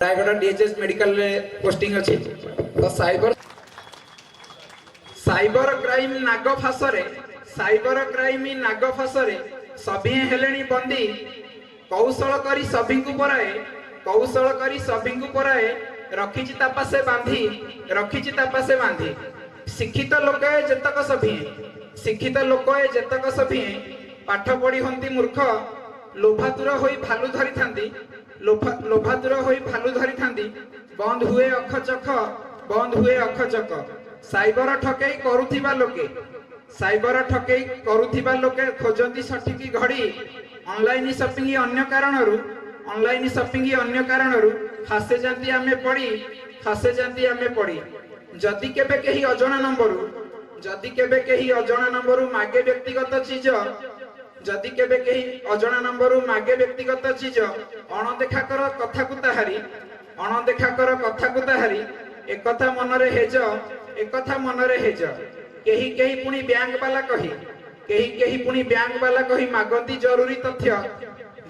Raigarh DHS medical रे posting अच्छी तो साइबर साइबर क्राइम नागफासरे सभी हेलेनी बंदी कौशल करी सभी को पराए रखिछि तापासे बांधी शिक्षित लोक जेतक सभी पाठ पढ़ी हंती मूर्ख लोभातुर होई भालू धरी थांती बंद हुए अख चक साइबर ठकेई करुथिबा लोके खोजंती सठिक घड़ी ऑनलाइन शॉपिंग अन्य कारणरू फासे जांती आमे पड़ी जदि केबे केही अजଣା नंबरु मागे व्यक्तिगत चीज अणदेखा कर कथा को ताहारी एकथा मनरे हेज केही पुणी बैंक वाला कही मागंती जरूरी तथ्य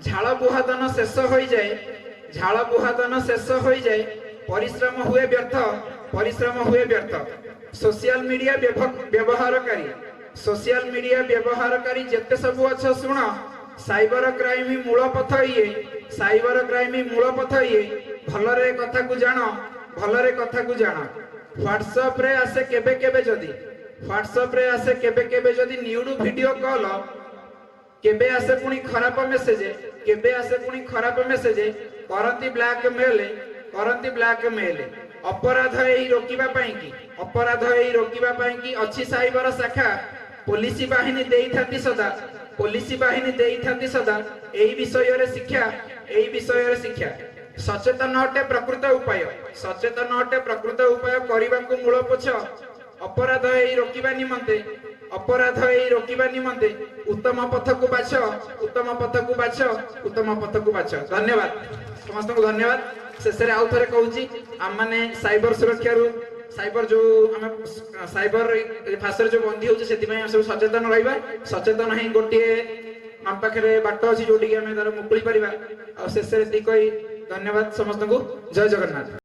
झाल बुहादन शेष हो जाए परिश्रम हुए व्यर्थ सोशल मीडिया व्यवहारकारी जेते सब अच्छा सुन साइबर क्राइम मूलपथ ये भलरे कथा को जान व्हाट्सएप रे आसे केबे जदी न्यूड वीडियो कॉल केबे आसे पुनी खराब मेसेज करंती ब्लैकमेल अपराध एही रोकिबा पई की अच्छी साइबर शाखा पुलिस बाहिनी देइथांती सदा एही विषय रे शिक्षा सचेतन अटे प्रकृत उपाय करबा को मूल पोछ अपराध एही रोकिबा निमंते उत्तम पथ को बाछ धन्यवाद समस्त को धन्यवाद शेष रे आउ थरे कहूची हम माने साइबर सुरक्षा रु साइबर जो हम साइबर फासर जो बंदी होचे सेति में सब सचेतन रहिबा सचेतन ही गोटे हम पाखरे बाट अछि जोटी के हम तार मुकुली परिबा आ शेष रे ती कहि धन्यवाद समस्त को जय जगन्नाथ।